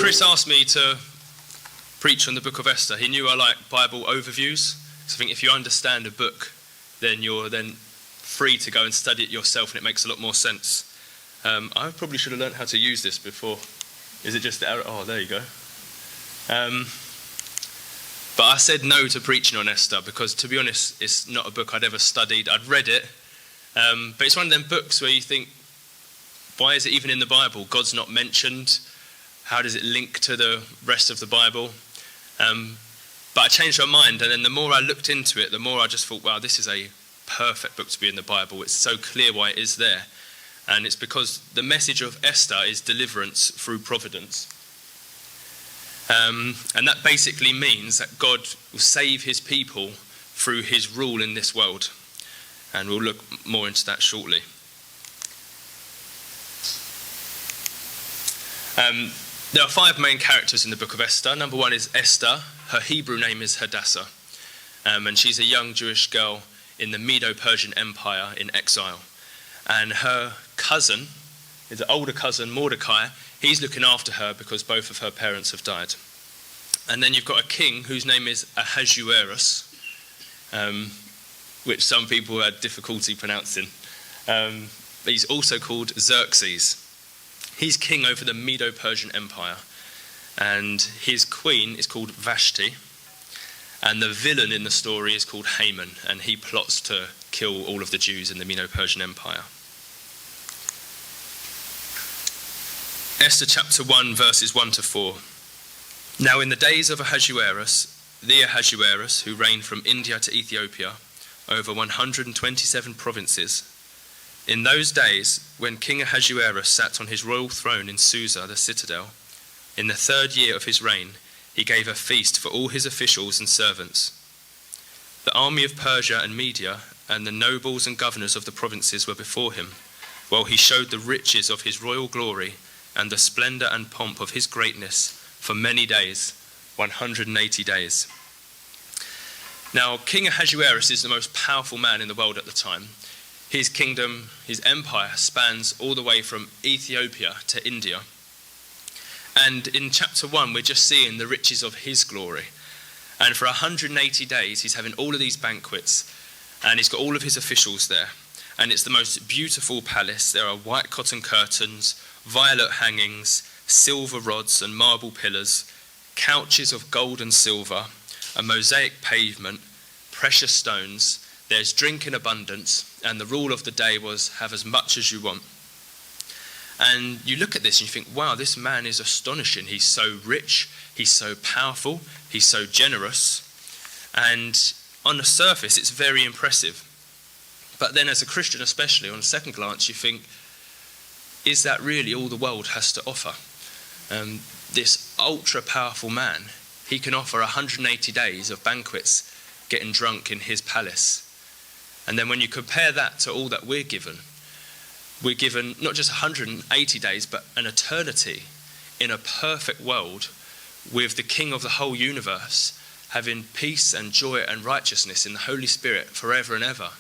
Chris asked me to preach on the book of Esther, he knew I like Bible overviews. So I think if you understand a book, then you're then free to go and study it yourself, and it makes a lot more sense. I probably should have learned how to use this before. Is it just the arrow? Oh, there you go. But I said no to preaching on Esther because, to be honest, it's not a book I'd ever studied. I'd read it, but it's one of them books where you think, why is it even in the Bible? God's not mentioned. How does it link to the rest of the Bible? But I changed my mind, and then the more I looked into it, the more I just thought, wow, this is a perfect book to be in the Bible. It's so clear why it is there. And it's because the message of Esther is deliverance through Providence. And that basically means that God will save his people through his rule in this world. And we'll look more into that shortly. There are 5 main characters in the book of Esther. Number 1 is Esther. Her Hebrew name is Hadassah. And she's a young Jewish girl in the Medo-Persian Empire in exile. And her cousin, his older cousin Mordecai, he's looking after her because both of her parents have died. And then you've got a king whose name is Ahasuerus, which some people had difficulty pronouncing. He's also called Xerxes. He's king over the Medo-Persian Empire. And his queen is called Vashti. And the villain in the story is called Haman. And he plots to kill all of the Jews in the Medo-Persian Empire. Esther chapter 1, verses 1 to 4. Now in the days of Ahasuerus, the Ahasuerus who reigned from India to Ethiopia, over 127 provinces, in those days, when King Ahasuerus sat on his royal throne in Susa, the citadel, in the 3rd year of his reign, he gave a feast for all his officials and servants. The army of Persia and Media and the nobles and governors of the provinces were before him, while he showed the riches of his royal glory and the splendor and pomp of his greatness for many days, 180 days. Now, King Ahasuerus is the most powerful man in the world at the time. His kingdom, his empire, spans all the way from Ethiopia to India. And in chapter 1, we're just seeing the riches of his glory. And for 180 days, he's having all of these banquets, and he's got all of his officials there. And it's the most beautiful palace. There are white cotton curtains, violet hangings, silver rods and marble pillars, couches of gold and silver, a mosaic pavement, precious stones. There's drink in abundance, and the rule of the day was have as much as you want. And you look at this and you think, wow, this man is astonishing. He's so rich, he's so powerful, he's so generous. And on the surface, it's very impressive. But then as a Christian especially, on a second glance, you think, is that really all the world has to offer? This ultra-powerful man, he can offer 180 days of banquets, getting drunk in his palace. And then when you compare that to all that we're given not just 180 days, but an eternity in a perfect world with the King of the whole universe, having peace and joy and righteousness in the Holy Spirit forever and ever.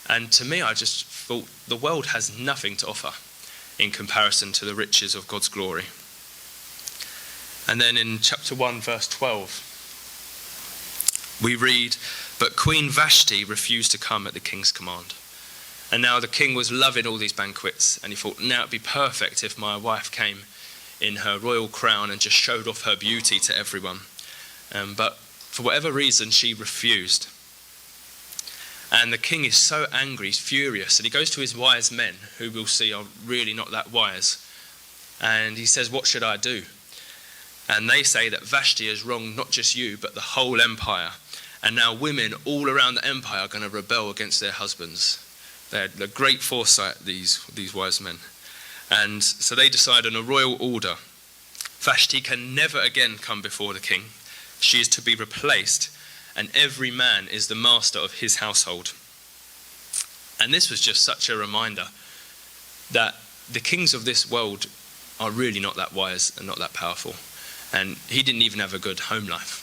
And to me, I just thought the world has nothing to offer in comparison to the riches of God's glory. And then in chapter 1, verse 12, we read, but Queen Vashti refused to come at the king's command. And now the king was loving all these banquets, and he thought, now it'd be perfect if my wife came in her royal crown and just showed off her beauty to everyone. But for whatever reason, she refused. And the king is so angry, he's furious, and he goes to his wise men, who we'll see are really not that wise. And he says, what should I do? And they say that Vashti has wronged not just you, but the whole empire. And now women all around the empire are going to rebel against their husbands. They had a great foresight, these wise men. And so they decide on a royal order. Vashti can never again come before the king. She is to be replaced, and every man is the master of his household. And this was just such a reminder that the kings of this world are really not that wise and not that powerful. And he didn't even have a good home life.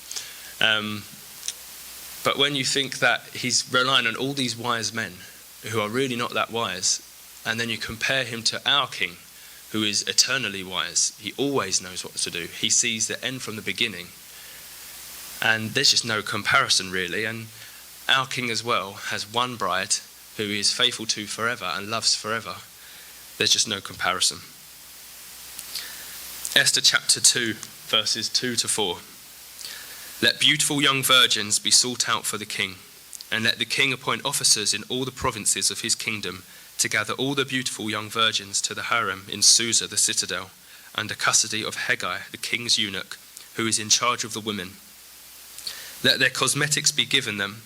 But when you think that he's relying on all these wise men who are really not that wise, and then you compare him to our king, who is eternally wise. He always knows what to do. He sees the end from the beginning. And there's just no comparison, really. And our King as well has one bride who he is faithful to forever and loves forever. There's just no comparison. Esther chapter 2, verses 2 to 4. Let beautiful young virgins be sought out for the king, and let the king appoint officers in all the provinces of his kingdom to gather all the beautiful young virgins to the harem in Susa the citadel, under custody of Hegai, the king's eunuch, who is in charge of the women. Let their cosmetics be given them,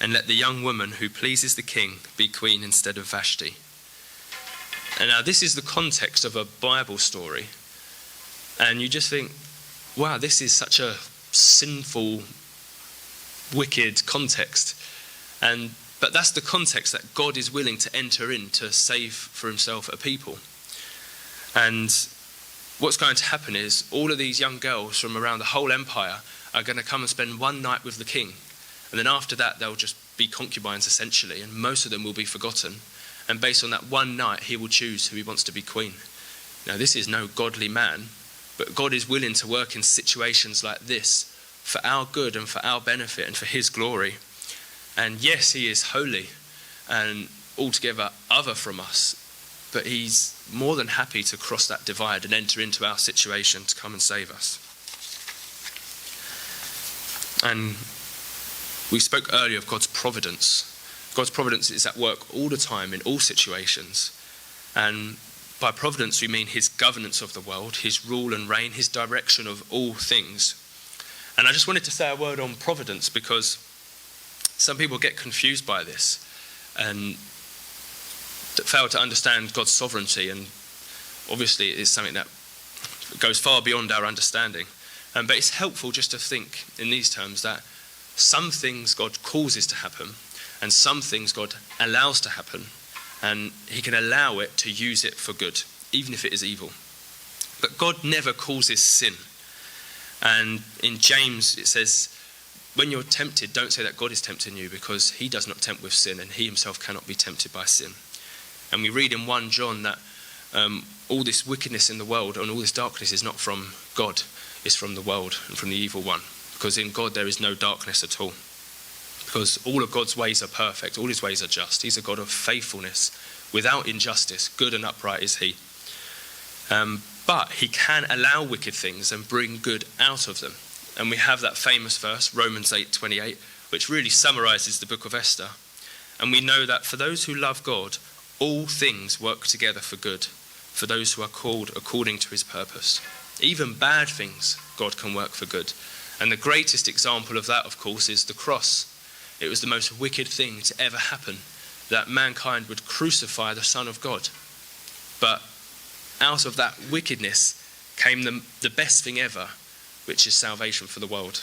and let the young woman who pleases the king be queen instead of Vashti. And now this is the context of a Bible story. And you just think, wow, this is such a sinful, wicked context. But that's the context that God is willing to enter in to save for himself a people. And what's going to happen is all of these young girls from around the whole empire are going to come and spend one night with the king. And then after that, they'll just be concubines essentially, and most of them will be forgotten. And based on that one night, he will choose who he wants to be queen. Now, this is no godly man, but God is willing to work in situations like this for our good and for our benefit and for his glory. And yes, he is holy and altogether other from us, but he's more than happy to cross that divide and enter into our situation to come and save us. And we spoke earlier of God's providence. God's providence is at work all the time in all situations. And by providence, we mean his governance of the world, his rule and reign, his direction of all things. And I just wanted to say a word on providence because some people get confused by this and fail to understand God's sovereignty. And obviously it is something that goes far beyond our understanding. But it's helpful just to think in these terms that some things God causes to happen and some things God allows to happen. And he can allow it to use it for good, even if it is evil. But God never causes sin. And in James it says, when you're tempted, don't say that God is tempting you, because he does not tempt with sin and he himself cannot be tempted by sin. And we read in 1 John that all this wickedness in the world and all this darkness is not from God, it's from the world and from the evil one. Because in God there is no darkness at all. Because all of God's ways are perfect, all his ways are just. He's a God of faithfulness, without injustice, good and upright is he. But he can allow wicked things and bring good out of them. And we have that famous verse, Romans 8:28, which really summarizes the book of Esther. And we know that for those who love God, all things work together for good, for those who are called according to his purpose. Even bad things, God can work for good. And the greatest example of that, of course, is the cross. It was the most wicked thing to ever happen, that mankind would crucify the Son of God. But out of that wickedness came the best thing ever, which is salvation for the world.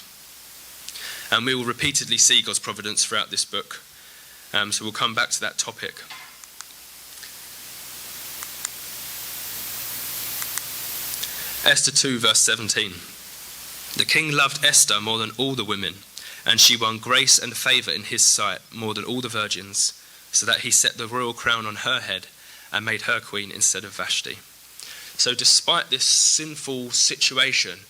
And we will repeatedly see God's providence throughout this book. So we'll come back to that topic. Esther 2, verse 17. The king loved Esther more than all the women, and she won grace and favour in his sight more than all the virgins, so that he set the royal crown on her head and made her queen instead of Vashti. So despite this sinful situation,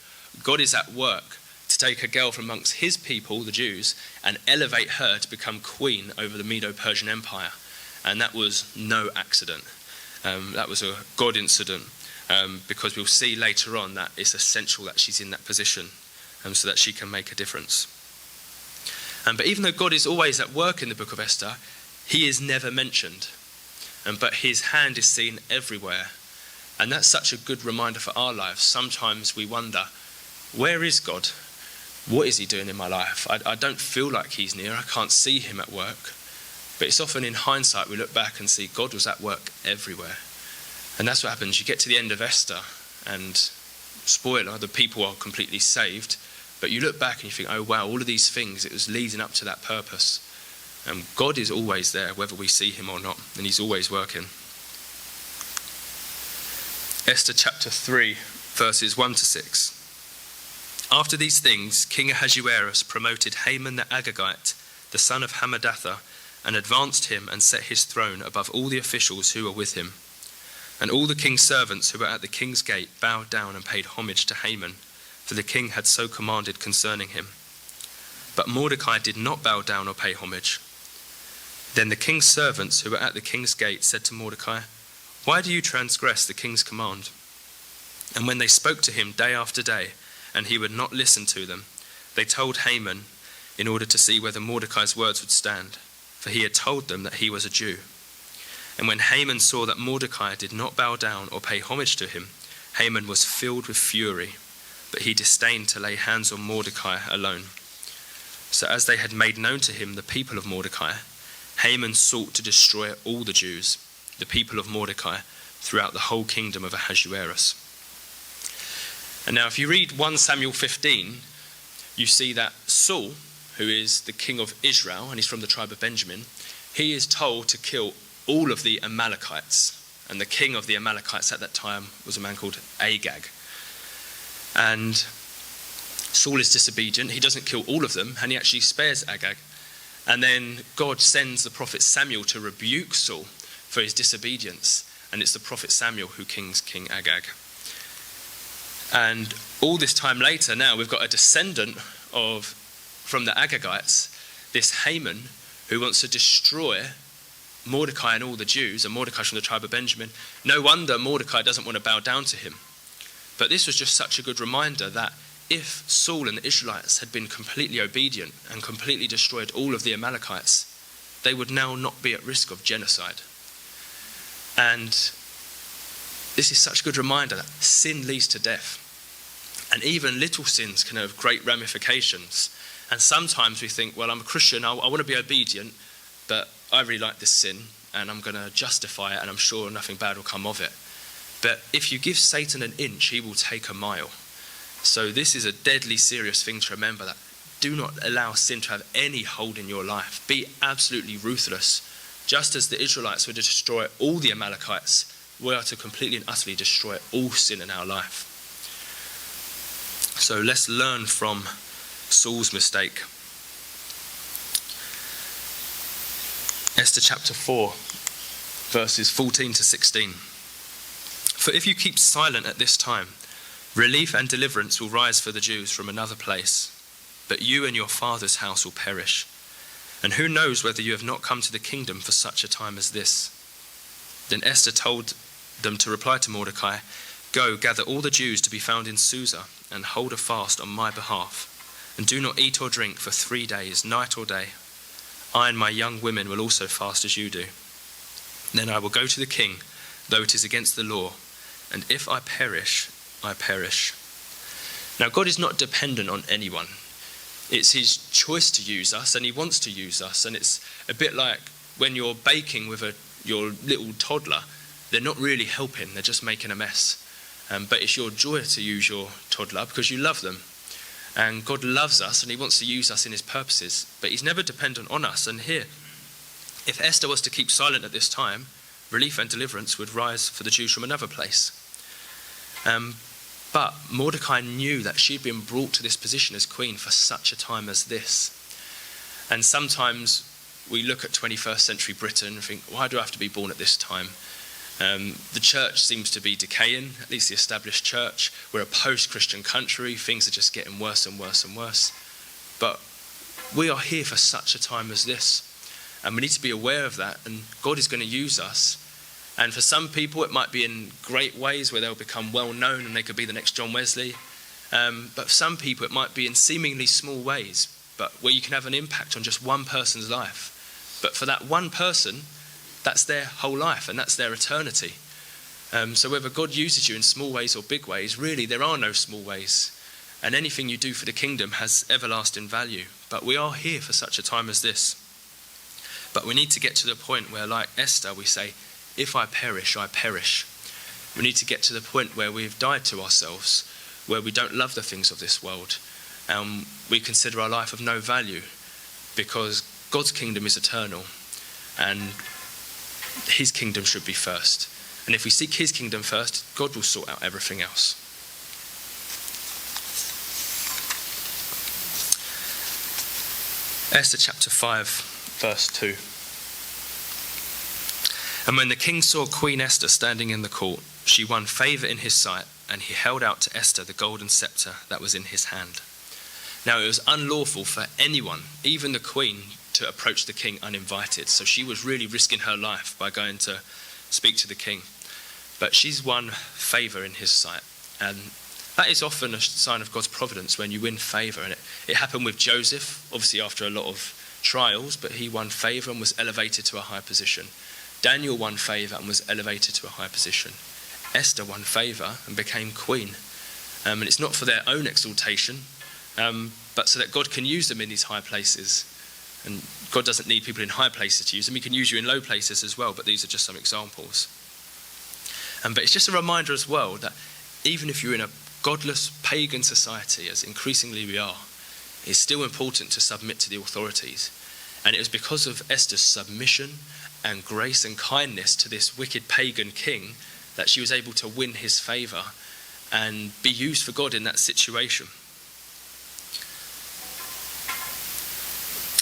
God is at work to take a girl from amongst his people, the Jews, and elevate her to become queen over the Medo-Persian Empire. And that was no accident. That was a God incident, because we'll see later on that it's essential that she's in that position so that she can make a difference. But even though God is always at work in the book of Esther, he is never mentioned. But his hand is seen everywhere. And that's such a good reminder for our lives. Sometimes we wonder, where is God? What is he doing in my life? I don't feel like he's near. I can't see him at work. But it's often in hindsight we look back and see God was at work everywhere. And that's what happens. You get to the end of Esther and, spoiler, the people are completely saved. But you look back and you think, oh wow, all of these things, it was leading up to that purpose. And God is always there, whether we see him or not. And he's always working. Esther chapter 3, verses 1 to 6. After these things, King Ahasuerus promoted Haman the Agagite, the son of Hammedatha, and advanced him and set his throne above all the officials who were with him. And all the king's servants who were at the king's gate bowed down and paid homage to Haman, for the king had so commanded concerning him. But Mordecai did not bow down or pay homage. Then the king's servants who were at the king's gate said to Mordecai, "Why do you transgress the king's command?" And when they spoke to him day after day, and he would not listen to them, they told Haman in order to see whether Mordecai's words would stand, for he had told them that he was a Jew. And when Haman saw that Mordecai did not bow down or pay homage to him, Haman was filled with fury, but he disdained to lay hands on Mordecai alone. So as they had made known to him the people of Mordecai, Haman sought to destroy all the Jews, the people of Mordecai, throughout the whole kingdom of Ahasuerus. And now if you read 1 Samuel 15, you see that Saul, who is the king of Israel, and he's from the tribe of Benjamin, he is told to kill all of the Amalekites. And the king of the Amalekites at that time was a man called Agag. And Saul is disobedient. He doesn't kill all of them, and he actually spares Agag. And then God sends the prophet Samuel to rebuke Saul for his disobedience. And it's the prophet Samuel who kings King Agag. And all this time later, now we've got a descendant from the Agagites, this Haman, who wants to destroy Mordecai and all the Jews, and Mordecai's from the tribe of Benjamin. No wonder Mordecai doesn't want to bow down to him. But this was just such a good reminder that if Saul and the Israelites had been completely obedient and completely destroyed all of the Amalekites, they would now not be at risk of genocide. And this is such a good reminder that sin leads to death. And even little sins can have great ramifications. And sometimes we think, well, I'm a Christian, I want to be obedient, but I really like this sin, and I'm going to justify it, and I'm sure nothing bad will come of it. But if you give Satan an inch, he will take a mile. So this is a deadly serious thing to remember, that do not allow sin to have any hold in your life. Be absolutely ruthless. Just as the Israelites were to destroy all the Amalekites, we are to completely and utterly destroy all sin in our life. So let's learn from Saul's mistake. Esther chapter 4, verses 14 to 16. For if you keep silent at this time, relief and deliverance will rise for the Jews from another place, but you and your father's house will perish. And who knows whether you have not come to the kingdom for such a time as this? Then Esther told them to reply to Mordecai, "Go, gather all the Jews to be found in Susa, and hold a fast on my behalf, and do not eat or drink for 3 days, night or day. I and my young women will also fast as you do. Then I will go to the king, though it is against the law, and if I perish, I perish." Now God is not dependent on anyone. It's his choice to use us, and he wants to use us. And it's a bit like when you're baking with your little toddler. They're not really helping, they're just making a mess. But it's your joy to use your toddler because you love them. And God loves us and he wants to use us in his purposes, but he's never dependent on us. And here, if Esther was to keep silent at this time, relief and deliverance would rise for the Jews from another place. But Mordecai knew that she'd been brought to this position as queen for such a time as this. And sometimes we look at 21st century Britain and think, why do I have to be born at this time? The church seems to be decaying, at least the established church. We're a post-Christian country. Things are just getting worse and worse and worse. But we are here for such a time as this. And we need to be aware of that. And God is going to use us. And for some people, it might be in great ways where they'll become well known and they could be the next John Wesley. But for some people, it might be in seemingly small ways, but where you can have an impact on just one person's life. But for that one person, that's their whole life and that's their eternity. So whether God uses you in small ways or big ways, really there are no small ways. And anything you do for the kingdom has everlasting value. But we are here for such a time as this. But we need to get to the point where, like Esther, we say, if I perish, I perish. We need to get to the point where we've died to ourselves, where we don't love the things of this world. We consider our life of no value because God's kingdom is eternal and his kingdom should be first. And if we seek his kingdom first, God will sort out everything else. Esther chapter 5, verse 2. And when the king saw Queen Esther standing in the court, she won favour in his sight, and he held out to Esther the golden sceptre that was in his hand. Now it was unlawful for anyone, even the queen, to approach the king uninvited. So she was really risking her life by going to speak to the king. But she's won favour in his sight. And that is often a sign of God's providence when you win favour. And it happened with Joseph, obviously after a lot of trials, but he won favour and was elevated to a high position. Daniel won favour and was elevated to a high position. Esther won favour and became queen. And it's not for their own exaltation, but so that God can use them in these high places. And God doesn't need people in high places to use them. He can use you in low places as well, but these are just some examples. But it's just a reminder as well that even if you're in a godless pagan society, as increasingly we are, it's still important to submit to the authorities. And it was because of Esther's submission and grace and kindness to this wicked pagan king that she was able to win his favour and be used for God in that situation.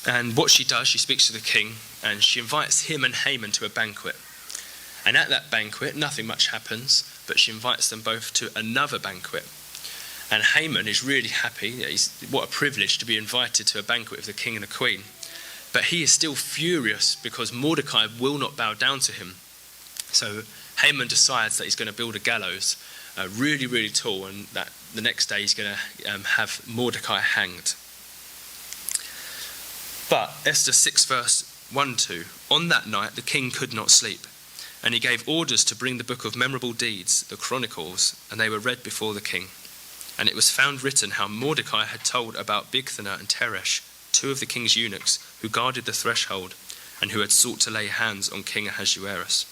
And what she does, she speaks to the king and she invites him and Haman to a banquet. And at that banquet, nothing much happens, but she invites them both to another banquet. And Haman is really happy. What a privilege to be invited to a banquet of the king and the queen. But he is still furious because Mordecai will not bow down to him. So Haman decides that he's going to build a gallows, really, really tall, and that the next day he's going to have Mordecai hanged. But Esther 6 verse 1-2, on that night the king could not sleep, and he gave orders to bring the book of memorable deeds, the Chronicles, and they were read before the king. And it was found written how Mordecai had told about Bigthana and Teresh, two of the king's eunuchs, who guarded the threshold, and who had sought to lay hands on King Ahasuerus.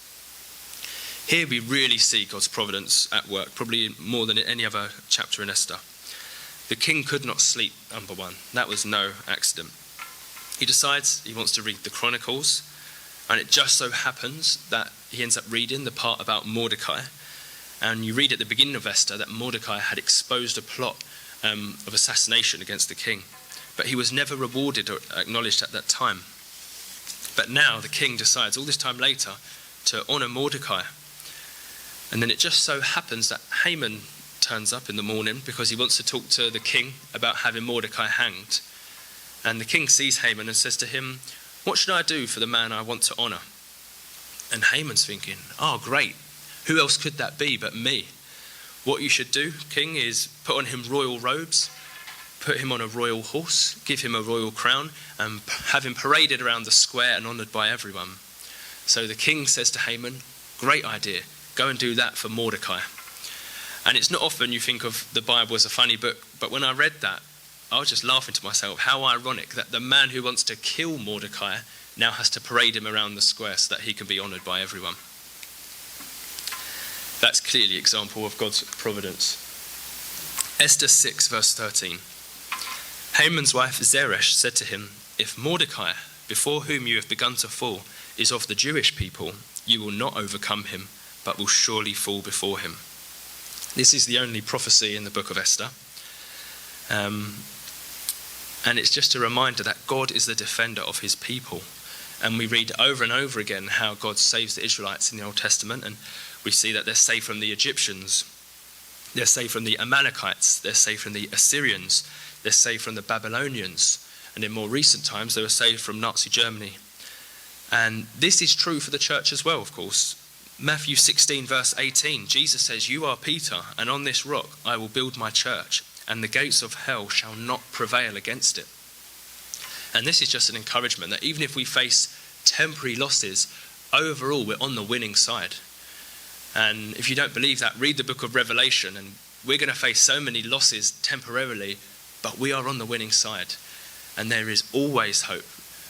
Here we really see God's providence at work, probably more than in any other chapter in Esther. The king could not sleep, number one. That was no accident. He decides he wants to read the Chronicles, and it just so happens that he ends up reading the part about Mordecai. And you read at the beginning of Esther that Mordecai had exposed a plot of assassination against the king. But he was never rewarded or acknowledged at that time. But now the king decides, all this time later, to honour Mordecai. And then it just so happens that Haman turns up in the morning because he wants to talk to the king about having Mordecai hanged. And the king sees Haman and says to him, what should I do for the man I want to honour? And Haman's thinking, oh great, who else could that be but me? What you should do, king, is put on him royal robes, put him on a royal horse, give him a royal crown, and have him paraded around the square and honoured by everyone. So the king says to Haman, great idea, go and do that for Mordecai. And it's not often you think of the Bible as a funny book, but when I read that, I was just laughing to myself, how ironic that the man who wants to kill Mordecai now has to parade him around the square so that he can be honoured by everyone. That's clearly an example of God's providence. Esther 6 verse 13. Haman's wife Zeresh said to him, if Mordecai, before whom you have begun to fall, is of the Jewish people, you will not overcome him, but will surely fall before him. This is the only prophecy in the book of Esther. And it's just a reminder that God is the defender of his people. And we read over and over again how God saves the Israelites in the Old Testament, and we see that they're saved from the Egyptians, they're saved from the Amalekites, they're saved from the Assyrians, they're saved from the Babylonians, and in more recent times they were saved from Nazi Germany. And this is true for the church as well, of course. Matthew 16 verse 18, Jesus says, you are Peter, and on this rock I will build my church, and the gates of hell shall not prevail against it. And this is just an encouragement that even if we face temporary losses, overall we're on the winning side. And if you don't believe that, read the book of Revelation, and we're going to face so many losses temporarily, but we are on the winning side. And there is always hope,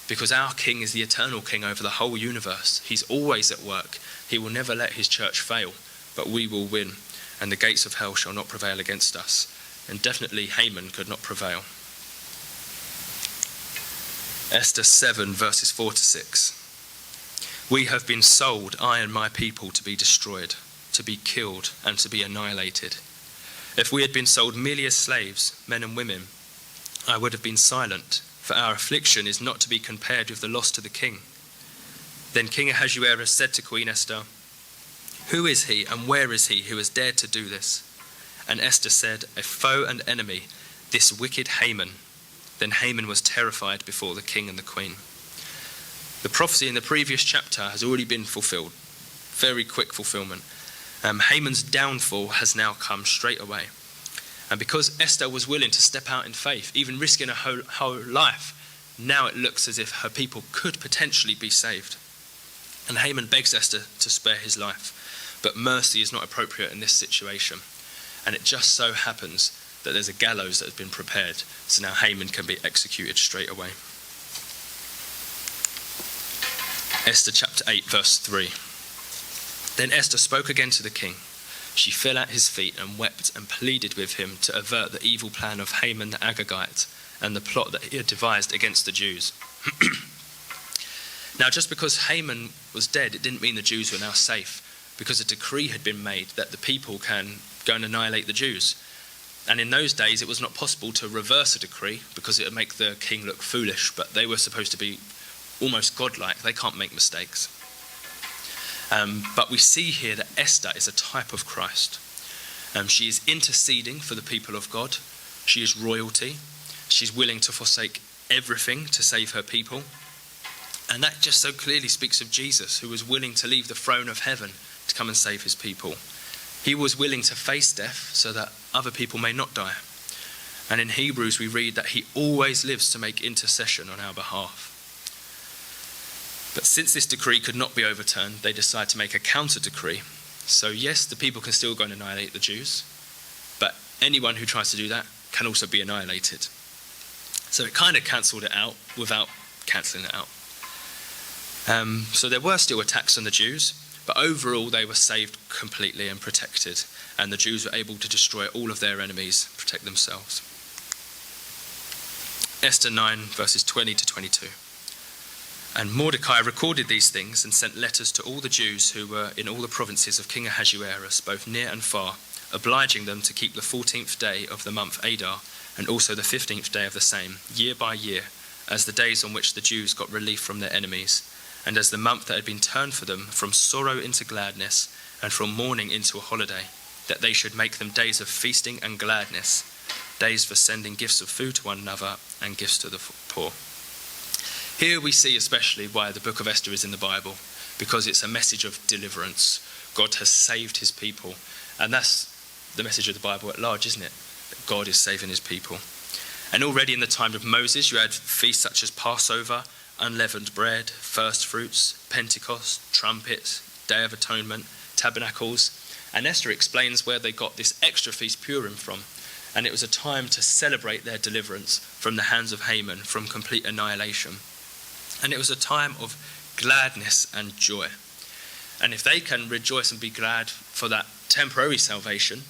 because our King is the eternal King over the whole universe. He's always at work. He will never let his church fail, but we will win, and the gates of hell shall not prevail against us. And definitely Haman could not prevail. Esther 7 verses 4-6. We have been sold, I and my people, to be destroyed, to be killed, and to be annihilated. If we had been sold merely as slaves, men and women, I would have been silent, for our affliction is not to be compared with the loss to the king. Then King Ahasuerus said to Queen Esther, "Who is he and where is he who has dared to do this?" And Esther said, "A foe and enemy, this wicked Haman." Then Haman was terrified before the king and the queen. The prophecy in the previous chapter has already been fulfilled. Very quick fulfillment. Haman's downfall has now come straight away. And because Esther was willing to step out in faith, even risking her whole life, now it looks as if her people could potentially be saved. And Haman begs Esther to spare his life. But mercy is not appropriate in this situation. And it just so happens that there's a gallows that has been prepared, so now Haman can be executed straight away. Esther chapter 8, verse 3. Then Esther spoke again to the king. She fell at his feet and wept and pleaded with him to avert the evil plan of Haman the Agagite and the plot that he had devised against the Jews. Now, just because Haman was dead, it didn't mean the Jews were now safe, because a decree had been made that the people can go and annihilate the Jews. And in those days, it was not possible to reverse a decree because it would make the king look foolish, but they were supposed to be almost godlike. They can't make mistakes. But we see here that Esther is a type of Christ. She is interceding for the people of God. She is royalty. She's willing to forsake everything to save her people. And that just so clearly speaks of Jesus, who was willing to leave the throne of heaven to come and save his people. He was willing to face death so that other people may not die. And in Hebrews we read that he always lives to make intercession on our behalf. But since this decree could not be overturned, they decide to make a counter decree. So yes, the people can still go and annihilate the Jews, but anyone who tries to do that can also be annihilated. So it kind of cancelled it out without cancelling it out. So there were still attacks on the Jews, but overall they were saved completely and protected, and the Jews were able to destroy all of their enemies, protect themselves. Esther 9, verses 20 to 22. And Mordecai recorded these things and sent letters to all the Jews who were in all the provinces of King Ahasuerus, both near and far, obliging them to keep the 14th day of the month Adar, and also the 15th day of the same, year by year, as the days on which the Jews got relief from their enemies, and as the month that had been turned for them from sorrow into gladness, and from mourning into a holiday, that they should make them days of feasting and gladness, days for sending gifts of food to one another and gifts to the poor. Here we see especially why the book of Esther is in the Bible, because it's a message of deliverance. God has saved his people, and that's the message of the Bible at large, isn't it? That God is saving his people. And already in the time of Moses, you had feasts such as Passover, unleavened bread, first fruits, Pentecost, trumpets, Day of Atonement, tabernacles. And Esther explains where they got this extra feast Purim from. And it was a time to celebrate their deliverance from the hands of Haman, from complete annihilation. And it was a time of gladness and joy. And if they can rejoice and be glad for that temporary salvation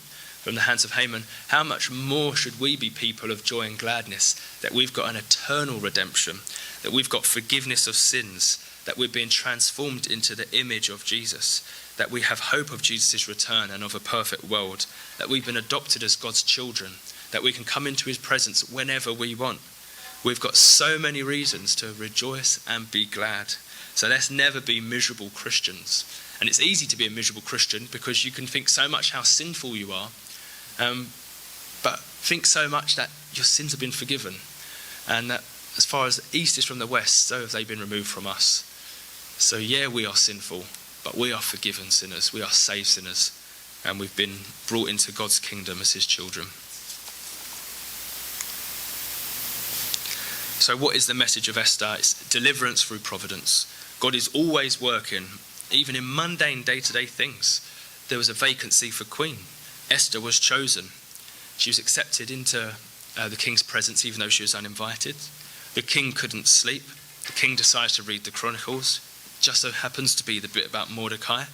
from the hands of Haman, how much more should we be people of joy and gladness, that we've got an eternal redemption, that we've got forgiveness of sins, that we're being transformed into the image of Jesus, that we have hope of Jesus' return and of a perfect world, that we've been adopted as God's children, that we can come into his presence whenever we want. We've got so many reasons to rejoice and be glad. So let's never be miserable Christians. And it's easy to be a miserable Christian because you can think so much how sinful you are, but think so much that your sins have been forgiven, and that as far as the east is from the west, so have they been removed from us. So yeah, we are sinful, but we are forgiven sinners, we are saved sinners, and we've been brought into God's kingdom as his children. So what is the message of Esther? It's deliverance through providence. God is always working, even in mundane day-to-day things. There was a vacancy for queen. Esther was chosen. She was accepted into the king's presence, even though she was uninvited. The king couldn't sleep. The king decides to read the Chronicles. Just so happens to be the bit about Mordecai.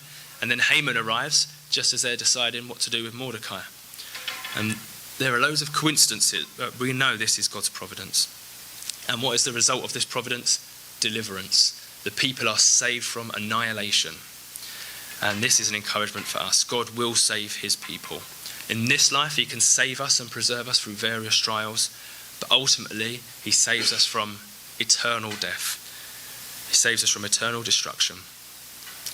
And then Haman arrives, just as they're deciding what to do with Mordecai. And there are loads of coincidences, but we know this is God's providence. And what is the result of this providence? Deliverance. The people are saved from annihilation. And this is an encouragement for us. God will save his people. In this life, he can save us and preserve us through various trials, but ultimately, he saves us from eternal death. He saves us from eternal destruction.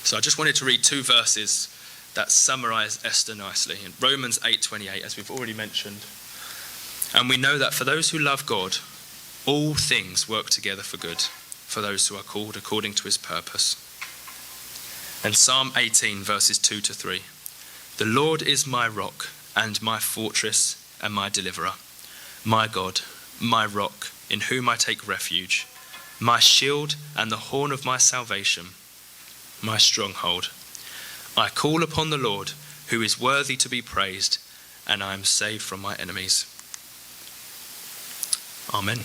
So I just wanted to read 2 verses that summarize Esther nicely. In Romans 8:28, as we've already mentioned. And we know that for those who love God, all things work together for good, for those who are called according to his purpose. And Psalm 18, verses 2 to 3. The Lord is my rock and my fortress and my deliverer, my God, my rock, in whom I take refuge, my shield and the horn of my salvation, my stronghold. I call upon the Lord, who is worthy to be praised, and I am saved from my enemies. Amen.